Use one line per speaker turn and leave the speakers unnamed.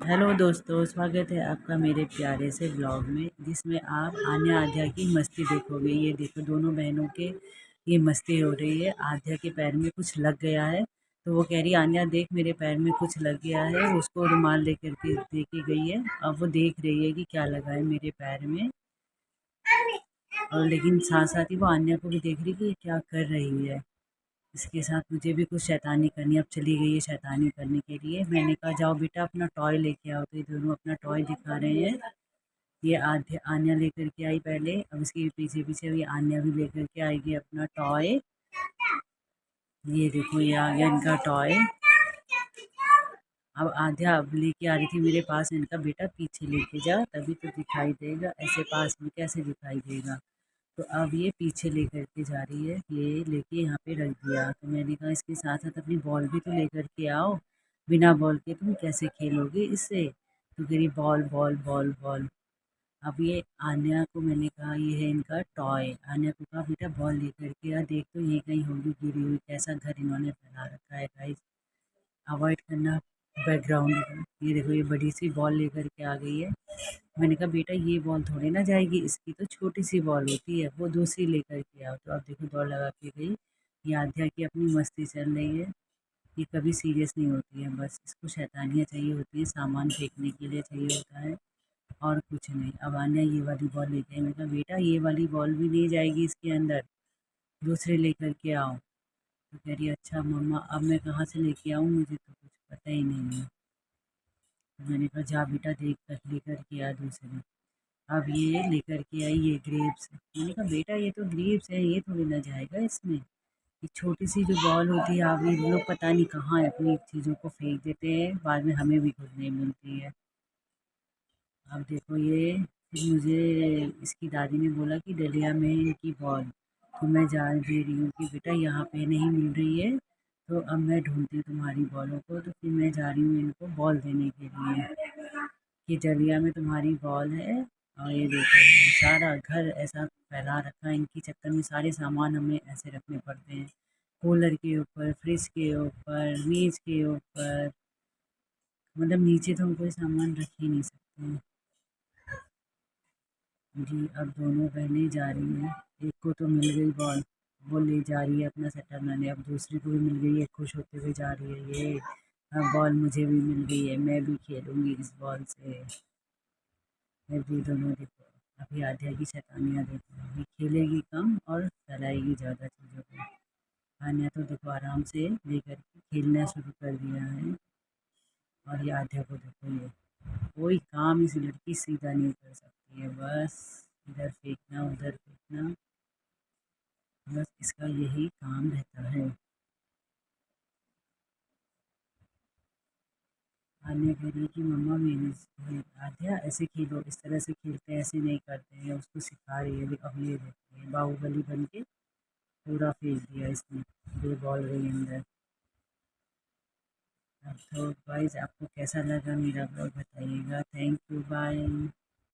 Hello दोस्तों, स्वागत है आपका मेरे प्यारे से ब्लॉग में जिसमें आप आन्या आध्या की मस्ती देखोगे। ये देखो दोनों बहनों के ये मस्ती हो रही है। आध्या के पैर में कुछ लग गया है तो वो कह रही आन्या देख मेरे पैर में कुछ लग गया है। उसको रुमाल लेकर के दे के गई है। अब वो देख रही है कि क्या लगा है मेरे पैर में। और लेकिन साथ साथ ही वो आन्या को भी देख रही कि ये क्या कर रही है। इसके साथ मुझे भी कुछ शैतानी करनी है। अब चली गई है शैतानी करने के लिए। मैंने कहा जाओ बेटा अपना टॉय लेके आओ, तो ये दोनों अपना टॉय दिखा रहे हैं। ये आध्या आन्या लेकर के आई पहले, अब इसके पीछे पीछे ये आन्या भी लेकर के आएगी अपना टॉय। ये देखो ये आ गया इनका टॉय। अब आध्या अब लेके आ रही थी मेरे पास। इनका बेटा पीछे लेके जा तभी तो दिखाई देगा, ऐसे पास में कैसे दिखाई देगा। तो अब ये पीछे लेकर के जा रही है। ये लेके यहाँ पे रख दिया तो मैंने कहा इसके साथ साथ अपनी बॉल भी तो लेकर के आओ। बिना बॉल के तुम कैसे खेलोगे इससे। तो कह रही बॉल बॉल बॉल बॉल। अब ये आन्या को मैंने कहा ये है इनका टॉय। आन्या को कहा बेटा बॉल लेकर के आ, देख तो ये कहीं होगी गिरी हुई। कैसा घर इन्होंने बना रखा है गाइस। अवॉइड करना बैकग्राउंड। ये देखो ये बड़ी सी बॉल लेकर के आ गई है। मैंने कहा बेटा ये बॉल थोड़ी ना जाएगी, इसकी तो छोटी सी बॉल होती है, वो दूसरी लेकर के आओ। तो अब देखो दौड़ लगा के गई। ये आध्या की अपनी मस्ती चल रही है। ये कभी सीरियस नहीं होती है, बस इसको शैतानियाँ चाहिए होती है, सामान फेंकने के लिए चाहिए होता है और कुछ नहीं। अब आन्या ये वाली बॉल लेके आई। मैंने कहा बेटा ये वाली बॉल भी नहीं जाएगी इसके अंदर, दूसरी लेकर के आओ। तो कह रही अच्छा मम्मा अब मैं कहाँ से लेके आऊँ, मुझे तो कुछ पता ही नहीं है। तो मैंने कहा जा बेटा देख कर लेकर के आ दूसरी। अब ये लेकर के आई ये ग्रेप्स। मैंने कहा बेटा ये तो ग्रेप्स है, ये थोड़ी ना जाएगा इसमें। ये छोटी सी जो बॉल होती है, आप ये लोग पता नहीं कहाँ अपनी चीज़ों को फेंक देते हैं, बाद में हमें भी खुद नहीं मिलती है। अब देखो ये फिर मुझे इसकी दादी ने बोला कि डलिया में है इनकी बॉल। तो मैं जान दे रही हूँ कि बेटा यहाँ पे नहीं मिल रही है। तो अब मैं ढूंढती हूँ तुम्हारी बॉलों को, तो फिर मैं जा रही हूँ इनको बॉल देने के लिए कि डलिया में तुम्हारी बॉल है। और ये देखो सारा घर ऐसा फैला रखा है, इनकी चक्कर में सारे सामान हमें ऐसे रखने पड़ते हैं। कूलर के ऊपर, फ्रिज के ऊपर, मेज के ऊपर, मतलब नीचे तो हम कोई सामान रख ही नहीं सकते हैं। जी अब दोनों बहनें जा रही हैं। एक को तो मिल गई बॉल, वो ले जा रही है अपना सेटर बनाने। अब दूसरी को भी मिल गई है, खुश होते हुए जा रही है। ये अब बॉल मुझे भी मिल गई है, मैं भी खेलूंगी इस बॉल से। फिर भी दोनों देखो अभी आध्या की शैतानियाँ देखो, ये खेलेगी कम और फैलाएगी ज़्यादा चीज़ों को। आन्या तो देखो आराम से लेकर के खेलना शुरू कर दिया है। और ये आध्या को देखो ये कोई काम इस लड़की सीधा नहीं कर सकती है, बस इधर फेंकना उधर फेंकना, बस इसका यही काम रहता है। आन्या कह रही है कि मम्मा मेरी आध्या ऐसे खेलो, इस तरह से खेलते हैं, ऐसे नहीं करते हैं। उसको सिखा रही है। अब ये देखते हैं बाहुबली बन के पूरा फेंक दिया इसने, 2 बॉल गई अंदर। अब तो गाइस आपको कैसा लगा मेरा ब्लॉग बताइएगा। Thank you, bye.